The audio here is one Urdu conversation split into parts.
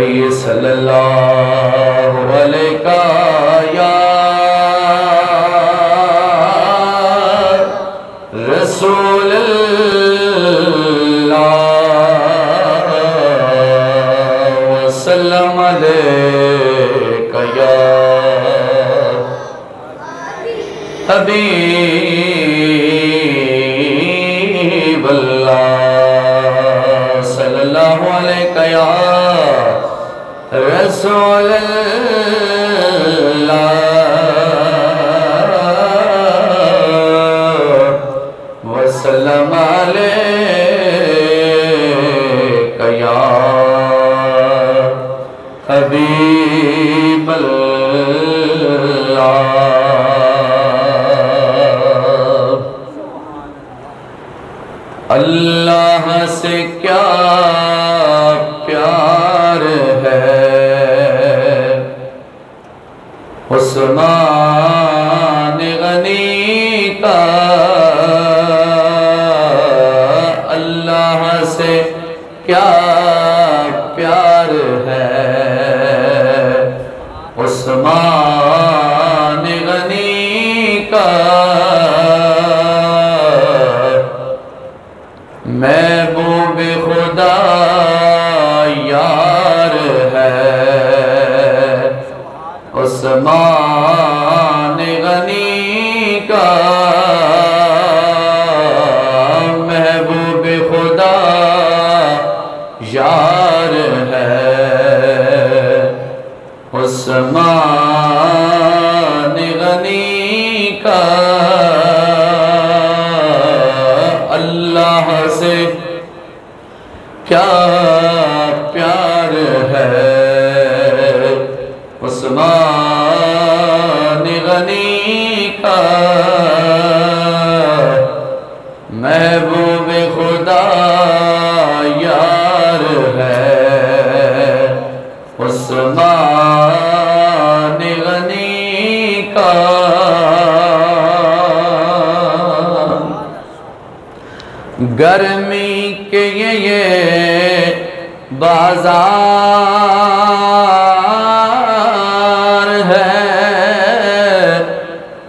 صلی اللہ علیہ یا رسول اللہ وسلم علیک یا حبیب اللہ صلی اللہ علیہ یا رسول اللہ وسلم علیک یا حبیب اللہ۔ اللہ سے کیا پیار ہے عثمان غنی کا، اللہ سے کیا پیار ہے عثمان غنی کا، محبوب خدا یار ہے عثمان غنی کا، محبوب خدا یار ہے عثمان غنی کا، اللہ سے کیا پیار ہے عثمان غنی کا، محبوب خدا یار ہے عثمان غنی کا، گرمی کے یہ بازار ہے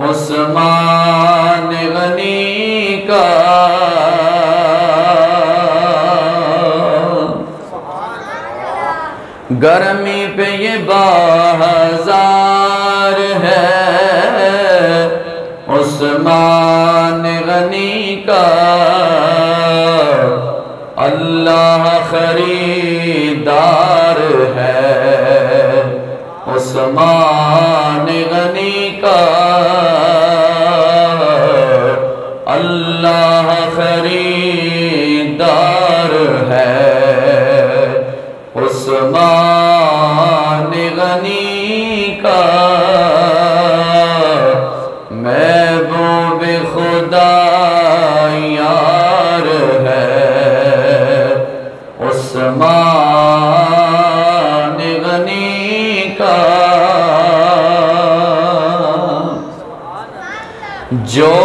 عثمان غنی کا، گرمی پہ یہ بازار ہے عثمان غنی کا، اللہ خریدار ہے عثمان غنی کا، اللہ خریدار ہے عثمان غنی کا، محبوب خدا یار ہے عثمان غنی کا، جو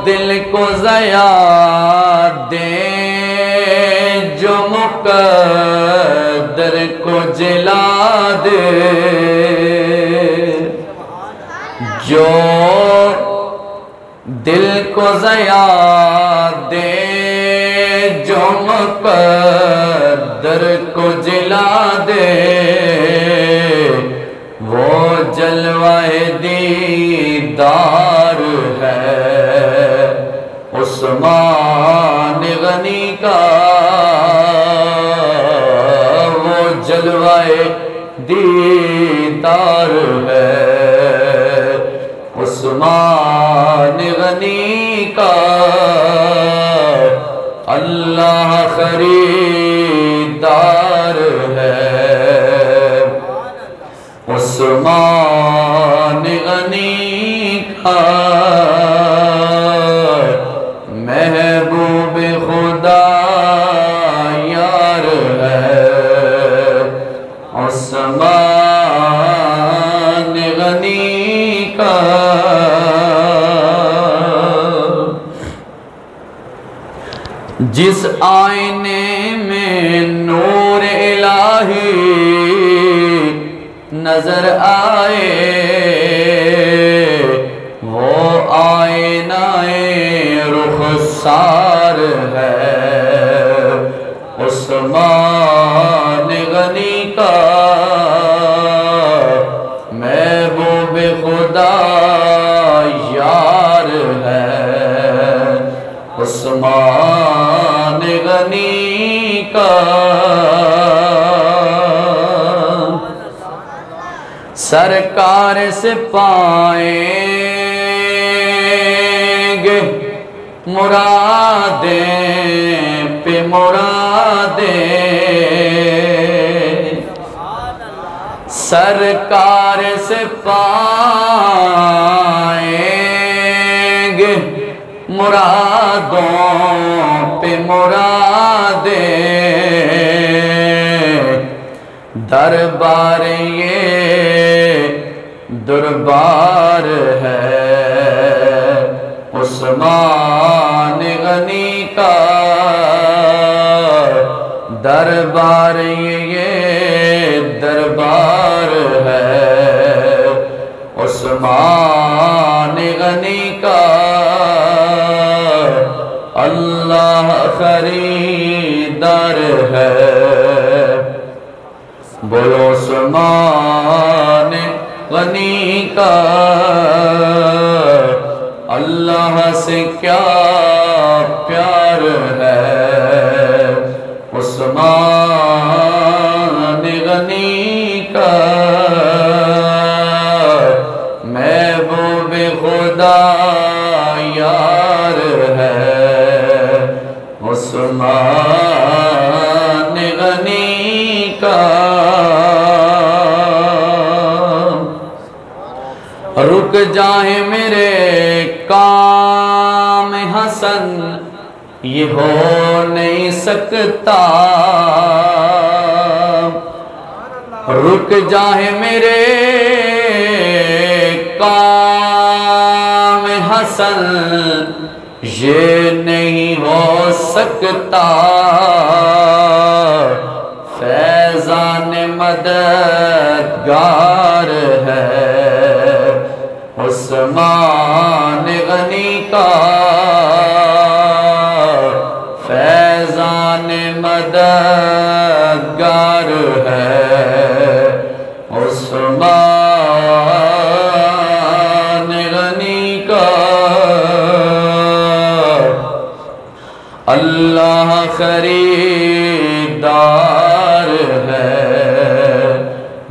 دل کو ضیا دے جو مقدر کو جلا دے، جو دل کو ضیا دے جو مقدر کو جلا دے، وہ جلوہ دیدار ہے عثمان غنی کا، وہ جلوہ دیدار ہے عثمان غنی کا، اللہ خریدار ہے عثمان غنی کا، محبوب خدا یار ہے عثمان غنی کا، جس آئینے میں نور الہی نظر آئے وہ آئینہ رخسار ہے عثمان غنی کا محبوب خدا یار ہے عثمان غنی کا سرکار سے پائیں گے مرادیں پہ مرادیں سرکار سے پائیں گے مرادوں پہ مرادیں دربار یہ دربار ہے عثمان غنی کا دربار یہ دربار ہے عثمان غنی کا اللہ خریدار ہے بولو عثمان غنی کا اللہ سے کیا پیار ہے عثمان غنی کا محبوب خدا یار ہے عثمان غنی کا رک جائیں میرے کام حسن یہ ہو نہیں سکتا رک جائیں میرے کام حسن یہ نہیں ہو سکتا فیضان مددگار ہے عثمان غنی کا فیضان مددگار ہے عثمان غنی کا اللہ خریدار ہے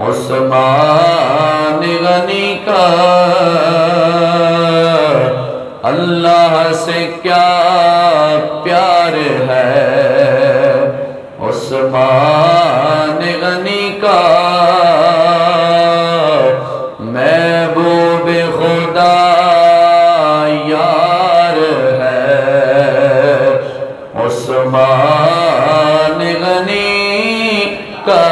عثمان غنی کا اللہ سے کیا پیار ہے عثمان غنی کا محبوب خدا یار ہے عثمان غنی کا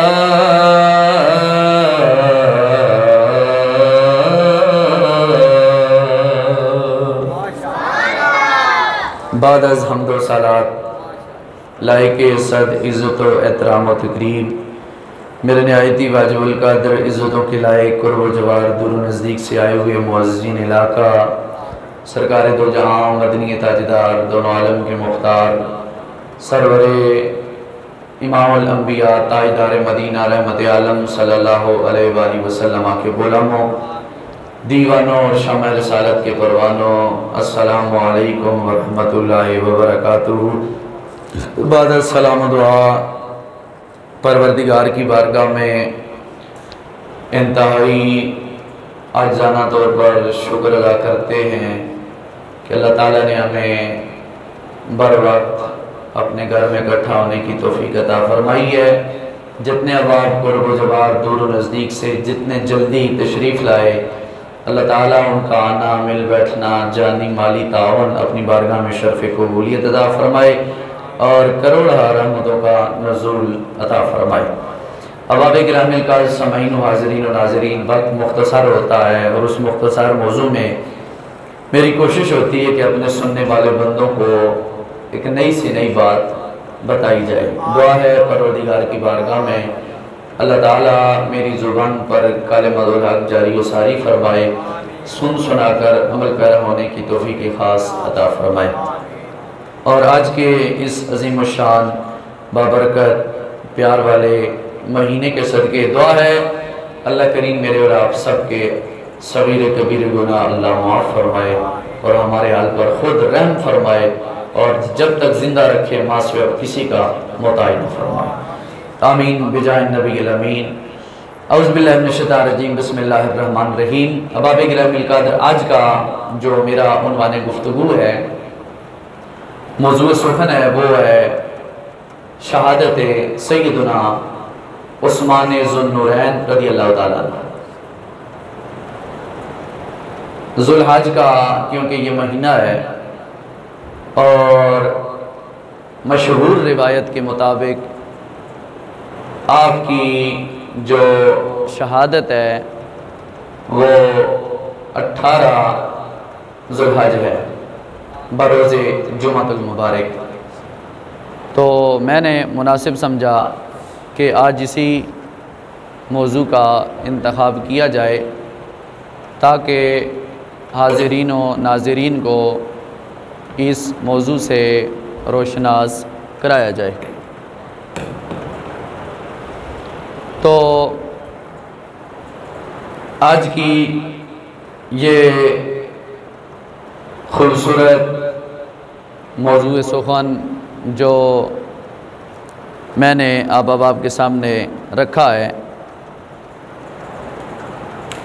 بعد از حمد و صلات لائق صد عزت و احترام و تقریب میرے نہایتی واجب القدر عزتوں کے لائق قرب و جوار دور و نزدیک سے آئے ہوئے معززین علاقہ سرکار دو جہاں مدنی تاجدار دونوں عالم کے مختار سرور امام الانبیاء تاجدار مدینہ رحمت عالم صلی اللہ علیہ وآلہ وسلم کے غلاموں دیوانوں اور شمع رسالت کے پروانوں السلام علیکم ورحمت اللہ وبرکاتہ بعد السلام و دعا پروردگار کی بارگاہ میں انتہائی عاجزانہ طور پر شکر ادا کرتے ہیں کہ اللہ تعالیٰ نے ہمیں بر وقت اپنے گھر میں اکٹھا ہونے کی توفیق عطا فرمائی ہے جتنے احباب قرب و جوار دور و نزدیک سے جتنے جلدی تشریف لائے اللہ تعالیٰ ان کا آنا مل بیٹھنا جانی مالی تعاون اپنی بارگاہ میں شرف قبولیت عطا فرمائے اور کروڑہ رحمتوں کا نزول عطا فرمائے احباب گرامی القدر سامعین و حاضرین و ناظرین وقت مختصر ہوتا ہے اور اس مختصر موضوع میں میری کوشش ہوتی ہے کہ اپنے سننے والے بندوں کو ایک نئی سی نئی بات بتائی جائے دعا ہے پروردگار کی بارگاہ میں اللہ تعالیٰ میری زبان پر کلمۃ الحق جاری و ساری فرمائے، سن سنا کر عمل پیرا ہونے کی توفیق خاص عطا فرمائے۔ اور آج کے اس عظیم الشان بابرکت پیار والے مہینے کے صدقے دعا ہے اللہ کریم میرے اور آپ سب کے صغیر کبیر گناہ اللہ معاف فرمائے اور ہمارے حال پر خود رحم فرمائے، اور جب تک زندہ رکھے ماں سے اب کسی کا محتاج نہ فرمائے، آمین بجاہ النبی الامین۔ اعوذ باللہ من الشیطان الرجیم، بسم اللہ الرحمن الرحیم۔ احباب گرامی القدر، آج کا جو میرا عنوان گفتگو ہے، موضوع سخن ہے، وہ ہے شہادت سیدنا عثمان ذو النورین رضی اللہ تعالیٰ عنہ۔ ذو الحج کا کیونکہ یہ مہینہ ہے اور مشہور روایت کے مطابق آپ کی جو شہادت ہے وہ 18 ذو الحج ہے بروز جمعۃ المبارک، تو میں نے مناسب سمجھا کہ آج اسی موضوع کا انتخاب کیا جائے تاکہ حاضرین و ناظرین کو اس موضوع سے روشناس کرایا جائے۔ تو آج کی یہ خوبصورت موضوع سخن جو میں نے آپ کے سامنے رکھا ہے،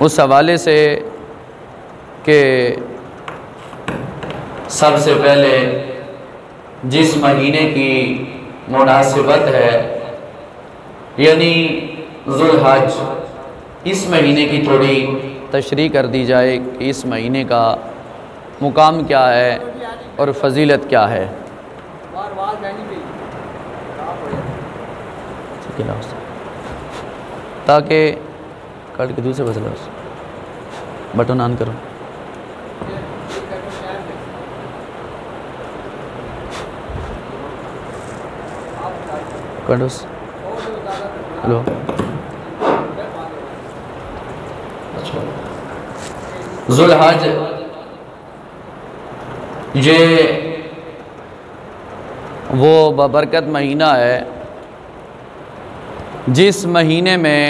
اس حوالے سے کہ سب سے پہلے جس مہینے کی مناسبت ہے یعنی ذو الحج، اس مہینے کی تھوڑی تشریح کر دی جائے کہ اس مہینے کا مقام کیا ہے اور فضیلت کیا ہے۔ تاکہ کٹ کے دوسرے بدلا بٹن آن کرو۔ ہلو، ذو الحج یہ وہ بابرکت مہینہ ہے جس مہینے میں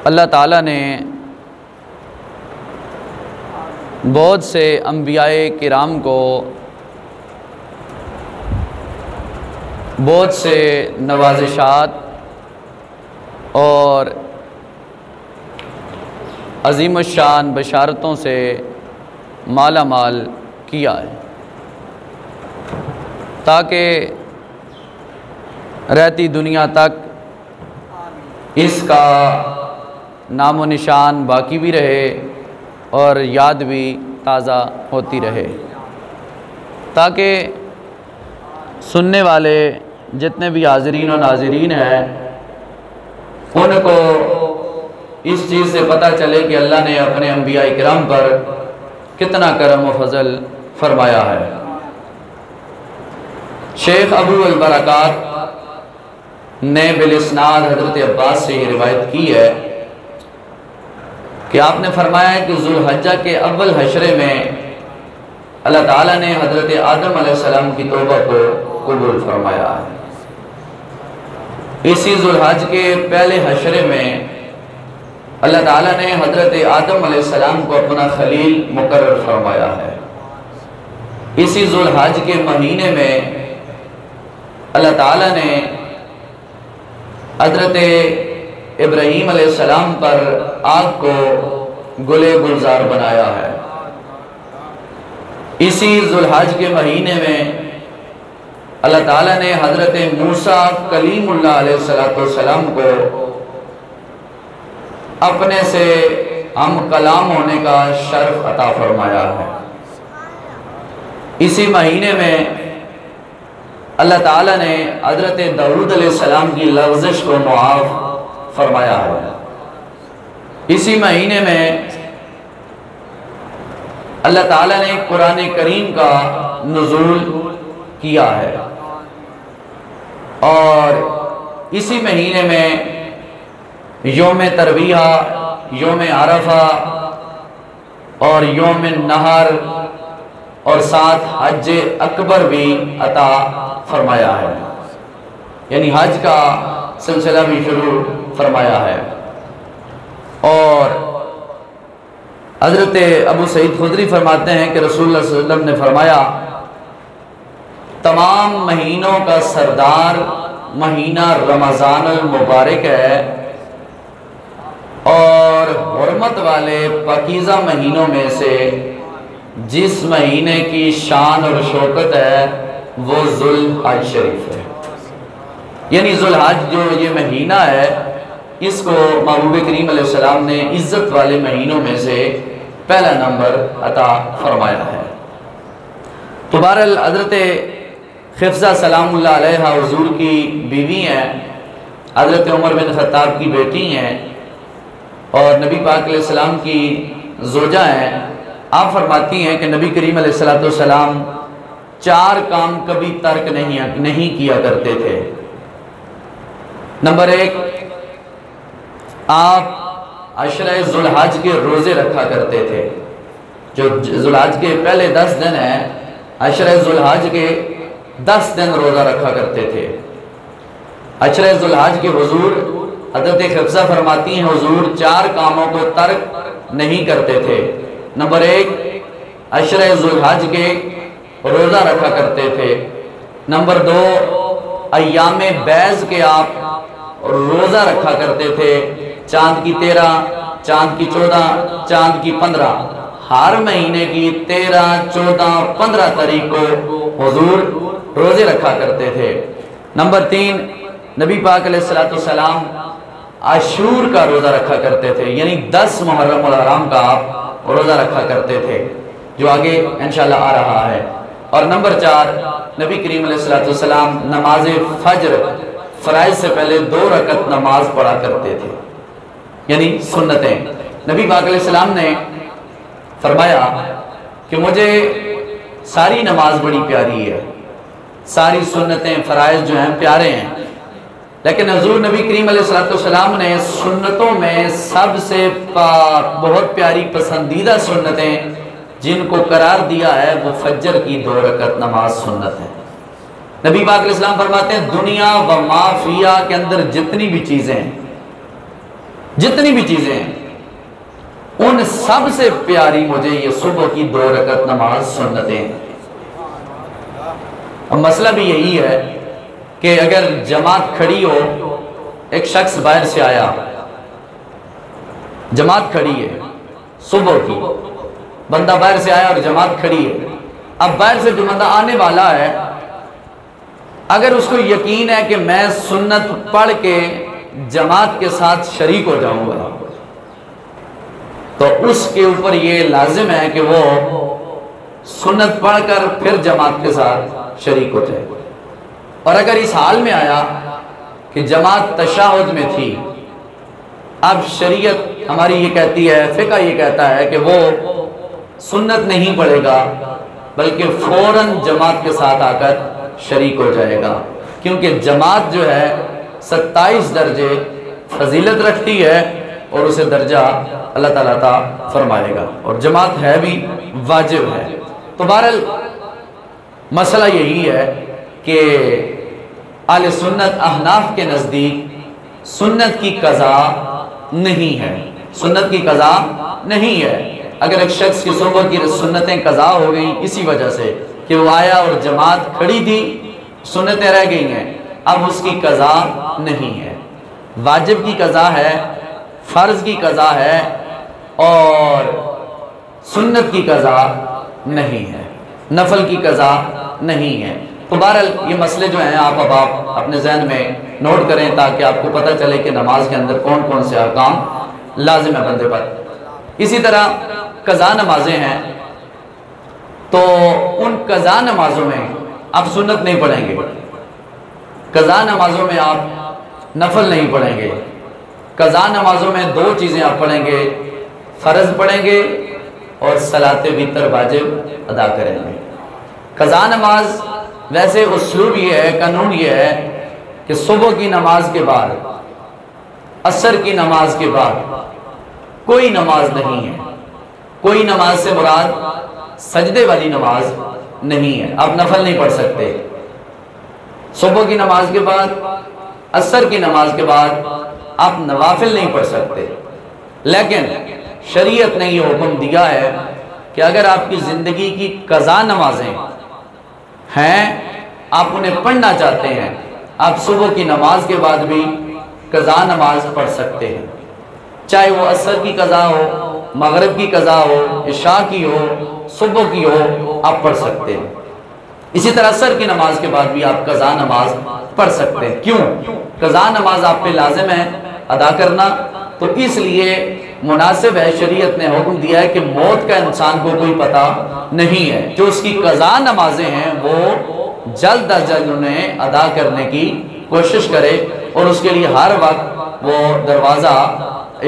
اللہ تعالیٰ نے بہت سے انبیاء کرام کو بہت سے نوازشات اور عظیم الشان بشارتوں سے مالا مال کیا ہے، تاکہ رہتی دنیا تک اس کا نام و نشان باقی بھی رہے اور یاد بھی تازہ ہوتی رہے، تاکہ سننے والے جتنے بھی حاضرین و ناظرین ہیں ان کو اس چیز سے پتہ چلے کہ اللہ نے اپنے انبیاء کرام پر کتنا کرم و فضل فرمایا ہے۔ شیخ ابو البرکات نے بالاسناد حضرت عباس سے یہ روایت کی ہے کہ آپ نے فرمایا ہے کہ ذو الحجہ کے اول حشرے میں اللہ تعالیٰ نے حضرت آدم علیہ السلام کی توبہ کو قبول فرمایا ہے۔ اسی ذو الحج کے پہلے حشرے میں اللہ تعالیٰ نے حضرت آدم علیہ السلام کو اپنا خلیل مقرر فرمایا ہے۔ اسی ذو الحج کے مہینے میں اللہ تعالیٰ نے حضرت ابراہیم علیہ السلام پر آگ کو گلے گلزار بنایا ہے۔ اسی ذو الحج کے مہینے میں اللہ تعالیٰ نے حضرت موسیٰ کلیم اللہ علیہ السلام کو اپنے سے ہم کلام ہونے کا شرف عطا فرمایا ہے۔ اسی مہینے میں اللہ تعالیٰ نے حضرت داؤد علیہ السلام کی لغزش کو معاف فرمایا ہے۔ اسی مہینے میں اللہ تعالیٰ نے قرآن کریم کا نزول کیا ہے، اور اسی مہینے میں یوم ترویہ، یوم عرفہ اور یوم نہر اور ساتھ حج اکبر بھی عطا فرمایا ہے، یعنی حج کا سلسلہ بھی شروع فرمایا ہے۔ اور حضرت ابو سعید خدری فرماتے ہیں کہ رسول اللہ صلی اللہ علیہ وسلم نے فرمایا تمام مہینوں کا سردار مہینہ رمضان المبارک ہے، اور حرمت والے پاکیزہ مہینوں میں سے جس مہینے کی شان اور شوکت ہے وہ ذوالحج شریف ہے، یعنی ذوالحج جو یہ مہینہ ہے اس کو محبوب کریم علیہ السلام نے عزت والے مہینوں میں سے پہلا نمبر عطا فرمایا ہے۔ تو بہرحال حضرت حفصہ سلام اللہ علیہ حضور کی بیوی ہیں، حضرت عمر بن خطاب کی بیٹی ہیں اور نبی پاک علیہ السلام کی زوجہ ہیں۔ آپ فرماتی ہیں کہ نبی کریم علیہ السلام 4 کام کبھی ترک نہیں کیا کرتے تھے۔ نمبر 1، آپ عشرہ ذوالحج کے روزے رکھا کرتے تھے۔ جو ذوالحج کے پہلے 10 دن ہیں، عشرہ ذوالحج کے 10 دن روزہ رکھا کرتے تھے۔ عشرہ ذوالحج کے حضور حضرت حفصہ فرماتی ہیں حضور 4 کاموں کو ترک نہیں کرتے تھے۔ نمبر 1، عشرہ ذوالحج کے روزہ رکھا کرتے تھے۔ نمبر 2، ایام بیض کے آپ روزہ رکھا کرتے تھے، چاند کی 13، چاند کی 14، چاند کی 15، ہر مہینے کی 13، 14، 15 تاریخ کو حضور روزے رکھا کرتے تھے۔ نمبر 3، نبی پاک علیہ السلام عاشور کا روزہ رکھا کرتے تھے، یعنی 10 محرم الحرام کا آپ روزہ رکھا کرتے تھے، جو آگے انشاءاللہ آ رہا ہے۔ اور نمبر 4، نبی کریم علیہ السلام نماز فجر فرائض سے پہلے 2 رکعت نماز پڑھا کرتے تھے، یعنی سنتیں۔ نبی پاک علیہ السلام نے فرمایا کہ مجھے ساری نماز بڑی پیاری ہے، ساری سنتیں فرائض جو ہیں پیارے ہیں، لیکن حضور نبی کریم علیہ السلام نے سنتوں میں سب سے بہت پیاری پسندیدہ سنتیں جن کو قرار دیا ہے وہ فجر کی 2 رکعت نماز سنت ہے۔ نبی پاک علیہ السلام فرماتے ہیں دنیا و ما فیہا کے اندر جتنی بھی چیزیں ہیں، ان سب سے پیاری مجھے یہ صبح کی 2 رکعت نماز سنتیں ہیں۔ اب مسئلہ بھی یہی ہے کہ اگر جماعت کھڑی ہو، ایک شخص باہر سے آیا، جماعت کھڑی ہے صبح کی، بندہ باہر سے آیا اور جماعت کھڑی ہے، اب باہر سے جو بندہ آنے والا ہے اگر اس کو یقین ہے کہ میں سنت پڑھ کے جماعت کے ساتھ شریک ہو جاؤں گا تو اس کے اوپر یہ لازم ہے کہ وہ سنت پڑھ کر پھر جماعت کے ساتھ شریک ہو جائے۔ اور اگر اس حال میں آیا کہ جماعت تشہد میں تھی، اب شریعت ہماری یہ کہتی ہے، فقہ یہ کہتا ہے کہ وہ سنت نہیں پڑھے گا بلکہ فوراً جماعت کے ساتھ آ کر شریک ہو جائے گا، کیونکہ جماعت جو ہے 27 درجے فضیلت رکھتی ہے اور اسے درجہ اللہ تعالیٰ عطا فرمائے گا، اور جماعت ہے بھی واجب ہے۔ تو بہرحال مسئلہ یہی ہے کہ اہل سنت احناف کے نزدیک سنت کی قضا نہیں ہے، سنت کی قضا نہیں ہے۔ اگر ایک شخص کی صبح کی سنتیں قضا ہو گئیں اسی وجہ سے کہ وہ آیا اور جماعت کھڑی تھی، سنتیں رہ گئی ہیں، اب اس کی قضا نہیں ہے، واجب کی قضا ہے، فرض کی قضا ہے اور سنت کی قضا نہیں ہے، نفل کی قضا نہیں ہے۔ تو بہرحال یہ مسئلے جو ہیں آپ اپنے ذہن میں نوٹ کریں تاکہ آپ کو پتہ چلے کہ نماز کے اندر کون کون سے احکام لازم ہے بندے پر۔ اسی طرح قضا نمازیں ہیں، تو ان قضا نمازوں میں آپ سنت نہیں پڑھیں گے، قضا نمازوں میں آپ نفل نہیں پڑھیں گے، قضا نمازوں میں 2 چیزیں آپ پڑھیں گے، فرض پڑھیں گے اور صلاۃ وتر واجب ادا کریں گے۔ قضا نماز ویسے اسلوب یہ ہے، قانون یہ ہے کہ صبح کی نماز کے بعد، عصر کی نماز کے بعد کوئی نماز نہیں ہے. کوئی نماز سے مراد سجدے والی نماز نہیں ہے. آپ نفل نہیں پڑھ سکتے. صبح کی نماز کے بعد، عصر کی نماز کے بعد آپ نوافل نہیں پڑھ سکتے. لیکن شریعت نے یہ حکم دیا ہے کہ اگر آپ کی زندگی کی قضا نمازیں ہیں، آپ انہیں پڑھنا چاہتے ہیں، آپ صبح کی نماز کے بعد بھی قضا نماز پڑھ سکتے ہیں. چاہے وہ عصر کی قضا ہو، مغرب کی قضا ہو، عشاء کی ہو، صبح کی ہو، آپ پڑھ سکتے ہیں. اسی طرح عصر کی نماز کے بعد بھی آپ قضا نماز پڑھ سکتے ہیں. کیوں؟ قضا نماز آپ پہ لازم ہے ادا کرنا، تو اس لیے مناسب ہے، شریعت نے حکم دیا ہے کہ موت کا انسان کو کوئی پتہ نہیں ہے. جو اس کی قضا نمازیں ہیں وہ جلد از جلد انہیں ادا کرنے کی کوشش کرے، اور اس کے لیے ہر وقت وہ دروازہ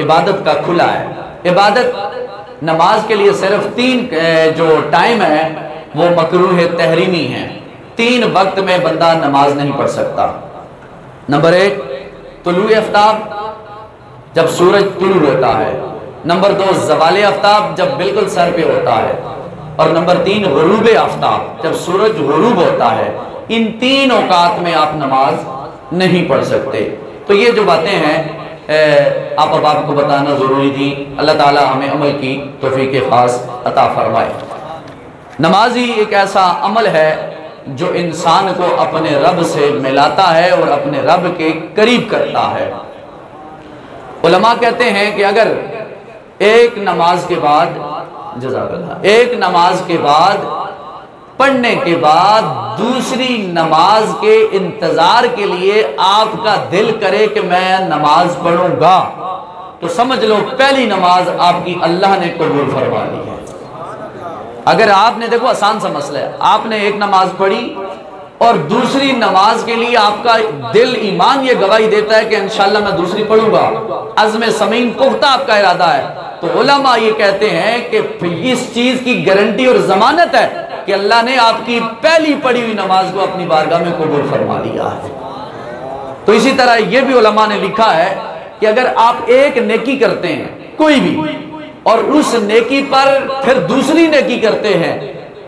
عبادت کا کھلا ہے. عبادت نماز کے لیے صرف 3 جو ٹائم ہے وہ مکروہ تحریمی ہیں. 3 وقت میں بندہ نماز نہیں پڑھ سکتا. نمبر 1 طلوع آفتاب، جب سورج طلوع ہوتا ہے. نمبر 2 زوال آفتاب، جب بالکل سر پہ ہوتا ہے. اور نمبر 3 غروب آفتاب، جب سورج غروب ہوتا ہے. ان 3 اوقات میں آپ نماز نہیں پڑھ سکتے. تو یہ جو باتیں ہیں آپ کو بتانا ضروری تھی. اللہ تعالی ہمیں عمل کی توفیق خاص عطا فرمائے. نماز ہی ایک ایسا عمل ہے جو انسان کو اپنے رب سے ملاتا ہے اور اپنے رب کے قریب کرتا ہے. علماء کہتے ہیں کہ اگر ایک نماز کے بعد، جزاک اللہ، ایک نماز کے بعد پڑھنے کے بعد دوسری نماز کے انتظار کے لیے آپ کا دل کرے کہ میں نماز پڑھوں گا، تو سمجھ لو پہلی نماز آپ کی اللہ نے قبول فرما لی ہے. اگر آپ نے، دیکھو آسان سا مسئلہ ہے، آپ نے ایک نماز پڑھی اور دوسری نماز کے لیے آپ کا دل ایمان یہ گواہی دیتا ہے کہ انشاءاللہ میں دوسری پڑھوں گا، عزم سمین پختہ آپ کا ارادہ ہے، تو علماء یہ کہتے ہیں کہ اس چیز کی گارنٹی اور ضمانت ہے کہ اللہ نے آپ کی پہلی پڑھی ہوئی نماز کو اپنی بارگاہ میں قبول فرما لیا ہے. تو اسی طرح یہ بھی علماء نے لکھا ہے کہ اگر آپ ایک نیکی کرتے ہیں کوئی بھی، اور اس نیکی پر پھر دوسری نیکی کرتے ہیں،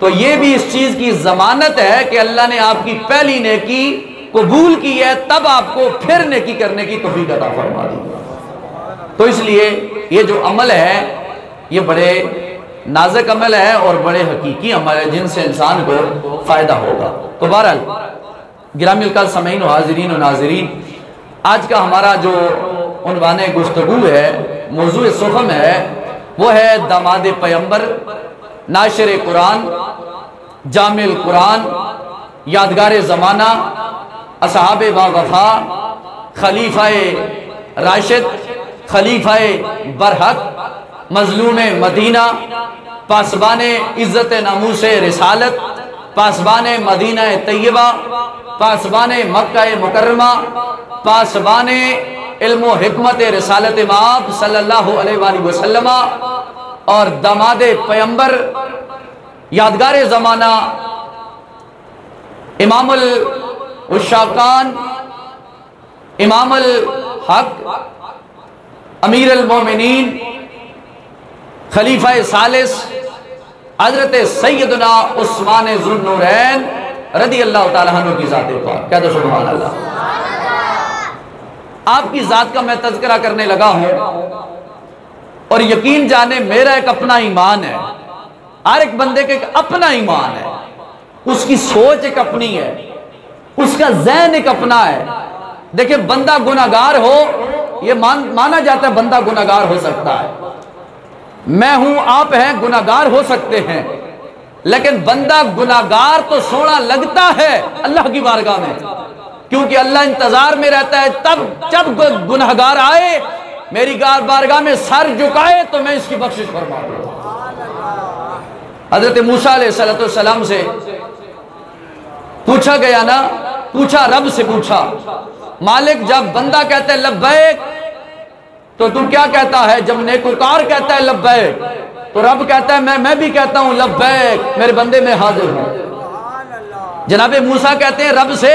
تو یہ بھی اس چیز کی ضمانت ہے کہ اللہ نے آپ کی پہلی نیکی قبول کی ہے، تب آپ کو پھر نیکی کرنے کی توفیق عطا فرما دی. تو اس لیے یہ جو عمل ہے یہ بڑے نازک عمل ہے اور بڑے حقیقی عمل ہے جن سے انسان کو فائدہ ہوگا. تو بہرحال گرامی القدر سامعین و حاضرین و ناظرین، آج کا ہمارا جو عنوان گفتگو ہے، موضوع سخن ہے، وہ ہے داماد پیغمبر، ناشر قرآن، جامع القرآن، یادگار زمانہ، اصحاب با وفا، خلیفہ راشد، خلیفہ برحق، مظلوم مدینہ، پاسبان عزت ناموس رسالت، پاسبان مدینہ طیبہ، پاسبان مکہ مکرمہ، پاسبان علم و حکمت رسالت مآب صلی اللہ علیہ وآلہ وسلم، اور داماد پیغمبر، یادگار زمانہ، امام الشاقان، امام الحق، امیر المومنین، خلیفہ ثالث، حضرت سیدنا عثمان ذو النورین رضی اللہ تعالیٰ عنہ کی ذات پاک. کہہ دو سبحان اللہ. آپ کی ذات کا میں تذکرہ کرنے لگا ہوں، اور یقین جانے میرا ایک اپنا ایمان ہے، ہر ایک بندے کا ایک اپنا ایمان ہے، اس کی سوچ ایک اپنی ہے، اس کا ذہن ایک اپنا ہے. دیکھیں بندہ گناہگار ہو، یہ مانا جاتا ہے بندہ گناہگار ہو سکتا ہے، میں ہوں آپ ہیں گناہگار ہو سکتے ہیں، لیکن بندہ گناہگار تو سونا لگتا ہے اللہ کی بارگاہ میں، کیونکہ اللہ انتظار میں رہتا ہے تب جب گناہگار آئے میری بارگاہ میں سر جھکائے تو میں اس کی بخشش فرما دوں. حضرت موسیٰ علیہ السلام سے پوچھا گیا نا، پوچھا رب سے پوچھا، مالک جب بندہ کہتا ہے لبیک تو تو کیا کہتا ہے؟ جب نیکوکار کہتا ہے لبیک تو رب کہتا ہے میں بھی کہتا ہوں لبیک، میرے بندے میں حاضر ہوں. جناب موسیٰ کہتے ہیں رب سے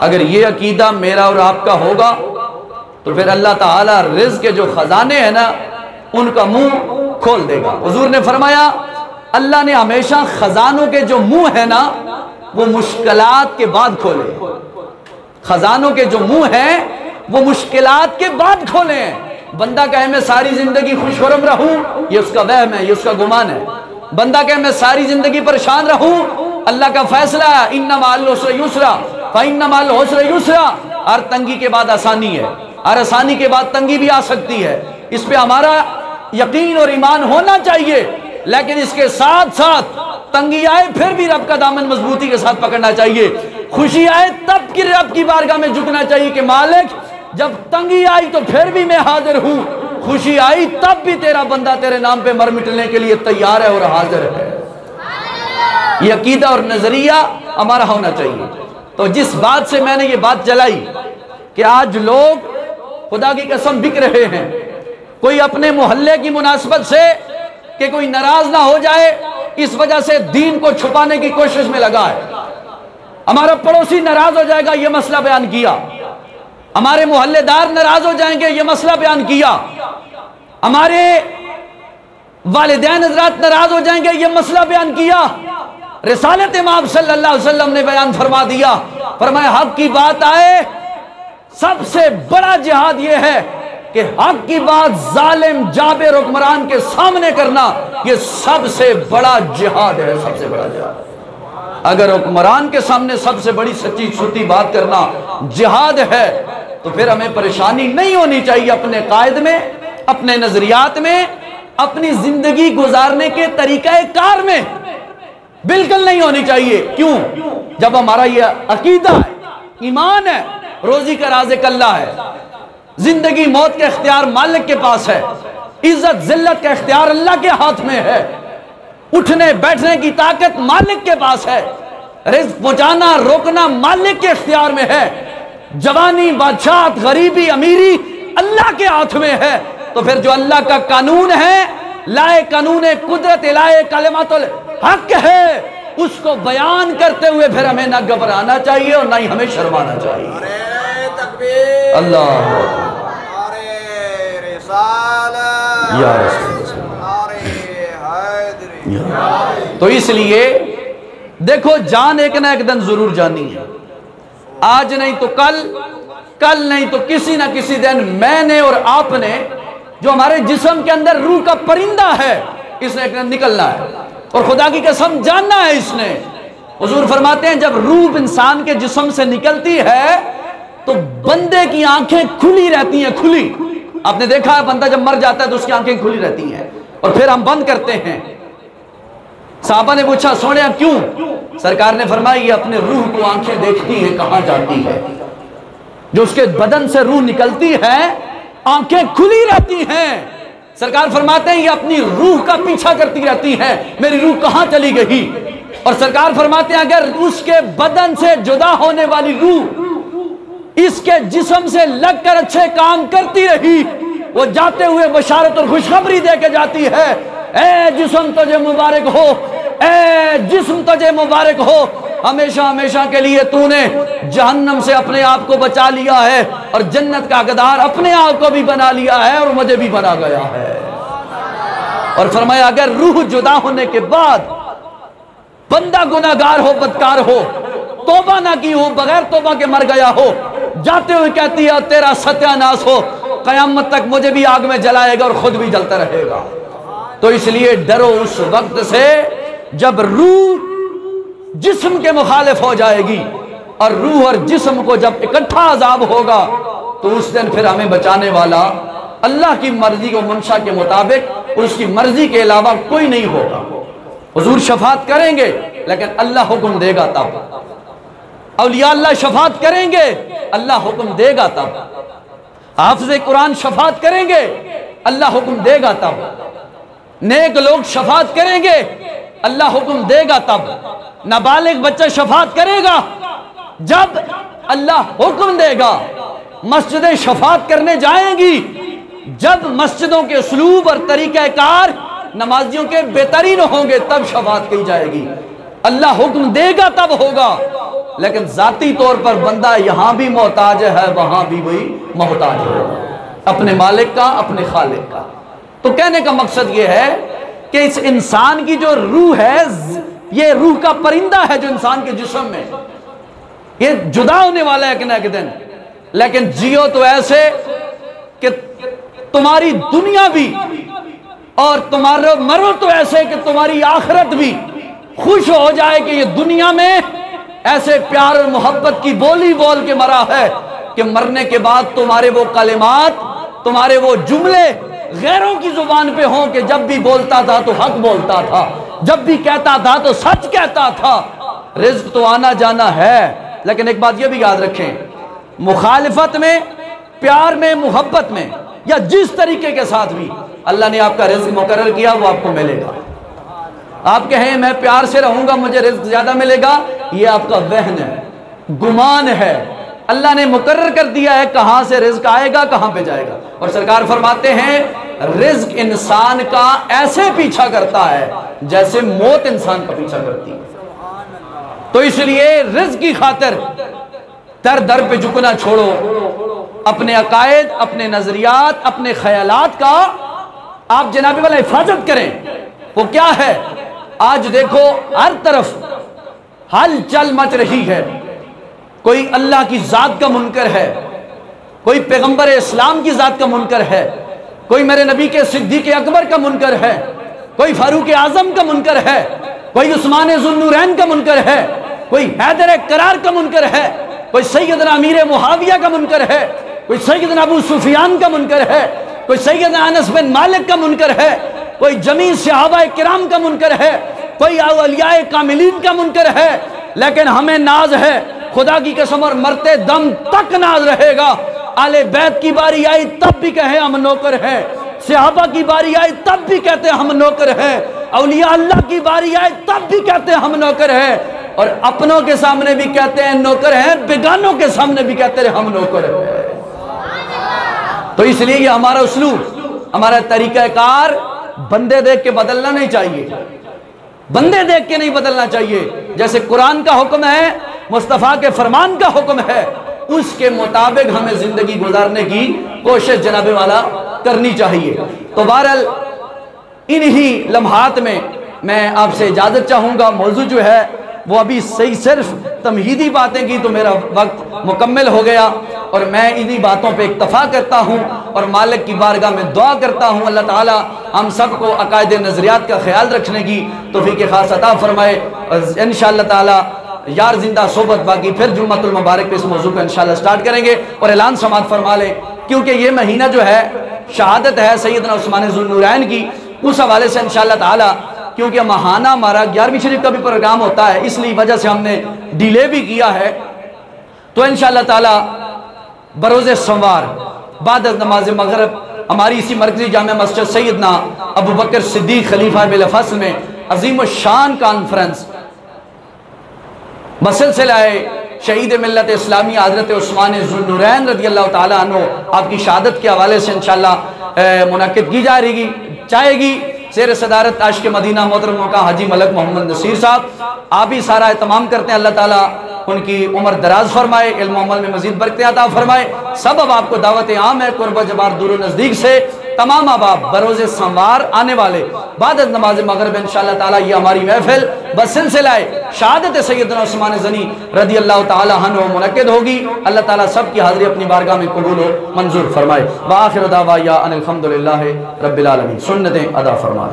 اگر یہ عقیدہ میرا اور آپ کا ہوگا تو پھر اللہ تعالیٰ رزق کے جو خزانے ہیں نا ان کا منہ کھول دے گا۔ حضور نے فرمایا اللہ نے ہمیشہ خزانوں کے جو منہ ہے نا وہ مشکلات کے بعد کھولے، خزانوں کے جو منہ ہیں وہ مشکلات کے بعد کھولے ہیں۔ بندہ کہے میں ساری زندگی خوش خرم رہوں، یہ اس کا وہم ہے، یہ اس کا گمان ہے۔ بندہ کہے میں ساری زندگی پریشان رہوں، اللہ کا فیصلہ ہے اِنَّ مَعَ الْعُسْرِ يُسْرًا فَإِنَّ مَعَ الْعُسْرِ يُسْرًا۔ ہر تنگی کے بعد آسانی ہے، ہر آسانی کے بعد تنگی بھی آ سکتی ہے۔ اس پہ ہمارا یقین اور ایمان ہونا چاہیے، لیکن اس کے ساتھ ساتھ تنگی آئے پھر بھی رب کا دامن مضبوطی کے ساتھ پکڑنا چاہیے۔ خوشی آئے تب کہ رب کی بارگاہ میں جھکنا چاہیے کہ مالک جب تنگی آئی تو پھر بھی میں حاضر ہوں، خوشی آئی تب بھی تیرا بندہ تیرے نام پہ مر مٹنے کے لیے تیار ہے اور حاضر ہے۔ یہ عقیدہ اور نظریہ ہمارا ہونا چاہیے۔ تو جس بات سے میں نے یہ بات چلائی کہ آج لوگ خدا کی قسم بک رہے ہیں، کوئی اپنے محلے کی مناسبت سے کہ کوئی ناراض نہ ہو جائے اس وجہ سے دین کو چھپانے کی کوشش میں لگا ہے۔ ہمارا پڑوسی ناراض ہو جائے گا، یہ مسئلہ بیان کیا۔ ہمارے محلے دار ناراض ہو جائیں گے، یہ مسئلہ بیان کیا۔ ہمارے والدین حضرات ناراض ہو جائیں گے، یہ مسئلہ بیان کیا۔ رسالت امام صلی اللہ علیہ وسلم نے بیان فرما دیا، فرمایا حق کی بات آئے سب سے بڑا جہاد یہ ہے کہ حق کی بات ظالم جابر حکمران کے سامنے کرنا، یہ سب سے بڑا جہاد ہے، سب سے بڑا جہاد۔ اگر حکمران کے سامنے سب سے بڑی سچی چھوٹی بات کرنا جہاد ہے تو پھر ہمیں پریشانی نہیں ہونی چاہیے اپنے قائد میں، اپنے نظریات میں، اپنی زندگی گزارنے کے طریقہ کار میں بالکل نہیں ہونی چاہیے۔ کیوں؟ جب ہمارا یہ عقیدہ ہے، ایمان ہے، روزی کا رازق اللہ ہے، زندگی موت کا اختیار مالک کے پاس ہے، عزت ذلت کا اختیار اللہ کے ہاتھ میں ہے، اٹھنے بیٹھنے کی طاقت مالک کے پاس ہے، رزق پہنچانا روکنا مالک کے اختیار میں ہے، جوانی بادشاہت غریبی امیری اللہ کے ہاتھ میں ہے۔ تو پھر جو اللہ کا قانون ہے، لائے قانون قدرت لائے کلمات الحق ہے، اس کو بیان کرتے ہوئے پھر ہمیں نہ گھبرانا چاہیے اور نہ ہی ہمیں شرمانا چاہیے۔ اللہ یا رسول اللہ۔ تو اس لیے دیکھو جان ایک نہ ایک دن ضرور جانی ہے، آج نہیں تو کل، کل نہیں تو کسی نہ کسی دن میں نے اور آپ نے، جو ہمارے جسم کے اندر روح کا پرندہ ہے، اس نے ایک دن نکلنا ہے اور خدا کی قسم جاننا ہے اس نے۔ حضور فرماتے ہیں جب روح انسان کے جسم سے نکلتی ہے تو بندے کی آنکھیں کھلی رہتی ہیں، کھلی۔ آپ نے دیکھا ہے بندہ جب مر جاتا ہے تو اس کی آنکھیں کھلی رہتی ہیں اور پھر ہم بند کرتے ہیں۔ صحابہ نے پوچھا سوڑیا کیوں؟ سرکار نے فرمایا یہ اپنے روح کو آنکھیں دیکھتی ہے کہاں جاتی ہے۔ جو اس کے بدن سے روح نکلتی ہے آنکھیں کھلی رہتی ہیں۔ سرکار فرماتے ہیں یہ اپنی روح کا پیچھا کرتی رہتی ہے، میری روح کہاں چلی گئی؟ اور سرکار فرماتے ہیں اگر اس کے بدن سے جدا ہونے والی روح اس کے جسم سے لگ کر اچھے کام کرتی رہی، وہ جاتے ہوئے بشارت اور خوشخبری دے کے جاتی ہے، اے جسم تجھے مبارک ہو، اے جسم تجھے مبارک ہو، ہمیشہ ہمیشہ کے لیے تو نے جہنم سے اپنے آپ کو بچا لیا ہے اور جنت کا حقدار اپنے آپ کو بھی بنا لیا ہے اور مجھے بھی بنا گیا ہے۔ اور فرمایا اگر روح جدا ہونے کے بعد بندہ گناہگار ہو، بدکار ہو، توبہ نہ کی ہو، بغیر توبہ کے مر گیا ہو، جاتے ہوئے کہتی ہے تیرا ستیہ ناس ہو، قیامت تک مجھے بھی آگ میں جلائے گا اور خود بھی جلتا رہے گا۔ تو اس لیے ڈرو اس وقت سے جب روح جسم کے مخالف ہو جائے گی، اور روح اور جسم کو جب اکٹھا عذاب ہوگا تو اس دن پھر ہمیں بچانے والا اللہ کی مرضی و منشا کے مطابق اور اس کی مرضی کے علاوہ کوئی نہیں ہوگا۔ حضور شفاعت کریں گے لیکن اللہ حکم دے گا تب، اولیاء اللہ شفاعت کریں گے اللہ حکم دے گا تب، حافظ قرآن شفاعت کریں گے اللہ حکم دے گا تب، نیک لوگ شفاعت کریں گے اللہ حکم دے گا تب، نابالغ بچہ شفاعت کرے گا جب اللہ حکم دے گا، مسجدیں شفاعت کرنے جائیں گی جب مسجدوں کے اسلوب اور طریقہ کار نمازیوں کے بہترین ہوں گے، تب شفاعت کی جائے گی، اللہ حکم دے گا تب ہوگا۔ لیکن ذاتی طور پر بندہ یہاں بھی محتاج ہے، وہاں بھی وہی محتاج ہے، اپنے مالک کا، اپنے خالق کا۔ تو کہنے کا مقصد یہ ہے کہ اس انسان کی جو روح ہے، یہ روح کا پرندہ ہے جو انسان کے جسم میں، یہ جدا ہونے والا ہے کہ نہ ایک دن، لیکن جیو تو ایسے کہ تمہاری دنیا بھی اور تمہارا مرو تو ایسے کہ تمہاری آخرت بھی خوش ہو جائے کہ یہ دنیا میں ایسے پیار اور محبت کی بولی بول کے مرا ہے کہ مرنے کے بعد تمہارے وہ کلمات، تمہارے وہ جملے غیروں کی زبان پہ ہوں کہ جب بھی بولتا تھا تو حق بولتا تھا، جب بھی کہتا تھا تو سچ کہتا تھا۔ رزق تو آنا جانا ہے، لیکن ایک بات یہ بھی یاد رکھیں، مخالفت میں، پیار میں، محبت میں یا جس طریقے کے ساتھ بھی اللہ نے آپ کا رزق مقرر کیا وہ آپ کو ملے گا۔ آپ کہیں میں پیار سے رہوں گا مجھے رزق زیادہ ملے گا، یہ آپ کا وہن ہے، گمان ہے۔ اللہ نے مقرر کر دیا ہے کہاں سے رزق آئے گا، کہاں پہ جائے گا۔ اور سرکار فرماتے ہیں رزق انسان کا ایسے پیچھا کرتا ہے جیسے موت انسان کا پیچھا کرتی ہے۔ تو اس لیے رزق کی خاطر در در پہ جھکنا چھوڑو، اپنے عقائد، اپنے نظریات، اپنے خیالات کا آپ جناب والا حفاظت کریں۔ وہ کیا ہے؟ آج دیکھو ہر طرف ہلچل مچ رہی ہے، کوئی اللہ کی ذات کا منکر ہے، کوئی پیغمبر اسلام کی ذات کا منکر ہے، کوئی میرے نبی کے صدیق اکبر کا منکر ہے، کوئی فاروق اعظم کا منکر ہے، کوئی عثمان ذو النورین کا منکر ہے، کوئی حیدر کرار کا منکر ہے، کوئی سیدنا امیر معاویہ کا منکر ہے، کوئی سیدنا ابو سفیان کا منکر ہے، کوئی سیدنا انس بن مالک کا منکر ہے، کوئی جمیع صحابہ کرام کا منکر ہے، کوئی اولیاء کاملین کا منکر ہے۔ لیکن ہمیں ناز ہے، خدا کی قسم، اور مرتے دم تک ناز رہے گا۔ آل بیت کی باری آئی تب بھی کہیں ہم نوکر ہیں، صحابہ کی باری آئی تب بھی کہتے ہیں ہم نوکر ہیں، اولیاء اللہ کی باری آئی تب بھی کہتے ہیں ہم نوکر ہیں، اور اپنوں کے سامنے بھی کہتے ہیں نوکر ہیں، بیگانوں کے سامنے بھی کہتے ہیں ہم نوکر ہیں۔ تو اس لیے یہ ہمارا اسلوب، ہمارا طریقہ کار بندے دیکھ کے بدلنا نہیں چاہیے، بندے دیکھ کے نہیں بدلنا چاہیے۔ جیسے قرآن کا حکم ہے، مصطفیٰ کے فرمان کا حکم ہے، اس کے مطابق ہمیں زندگی گزارنے کی کوشش جناب والا کرنی چاہیے۔ تو بہرحال انہی لمحات میں آپ سے اجازت چاہوں گا۔ موضوع جو ہے وہ ابھی صرف تمہیدی باتیں کی تو میرا وقت مکمل ہو گیا، اور میں انہی باتوں پہ اکتفا کرتا ہوں اور مالک کی بارگاہ میں دعا کرتا ہوں اللہ تعالی ہم سب کو عقائد نظریات کا خیال رکھنے کی توفیق خاص عطا فرمائے۔ انشاءاللہ تعالی یار زندہ صحبت باقی پھر جمعۃ المبارک پہ اس موضوع کو انشاءاللہ سٹارٹ کریں گے، اور اعلان سماعت فرما لیں، کیونکہ یہ مہینہ جو ہے شہادت ہے سیدنا عثمان ذو النورین کی، اس حوالے سے انشاءاللہ تعالی کیونکہ ماہانہ ہمارا 11ویں شریف کا بھی پروگرام ہوتا ہے، اس لیے وجہ سے ہم نے ڈیلے بھی کیا ہے، تو انشاءاللہ تعالی بروز سوموار بعد از نماز مغرب ہماری اسی مرکزی جامع مسجد سیدنا ابو بکر صدیق خلیفہ بالفصل میں عظیم الشان کانفرنس بسلسلہ شہید ملت اسلامی حضرت عثمان ذو النورین رضی اللہ تعالیٰ عنہ آپ کی شہادت کے حوالے سے انشاءاللہ منعقد کی جائے گی۔ زیر صدارت عاشق مدینہ محترم موقع حاجی ملک محمد نصیر صاحب، آپ ہی سارا اہتمام کرتے ہیں۔ اللہ تعالیٰ ان کی عمر دراز فرمائے، علم و عمل میں مزید برکت عطا فرمائے۔ سب اب آپ کو دعوت عام ہے قرب و جبار دور و نزدیک سے، تمام احباب بروز سوموار آنے والے بعد از نماز مغرب انشاءاللہ تعالیٰ یہ ہماری محفل بسلسلہ شہادت سیدنا عثمان غنی رضی اللہ تعالیٰ عنہ منعقد ہوگی۔ اللہ تعالیٰ سب کی حاضری اپنی بارگاہ میں قبول و منظور فرمائے۔ وآخر دعوانا ان الحمدللہ رب العالمین۔ سنتیں ادا فرمائے۔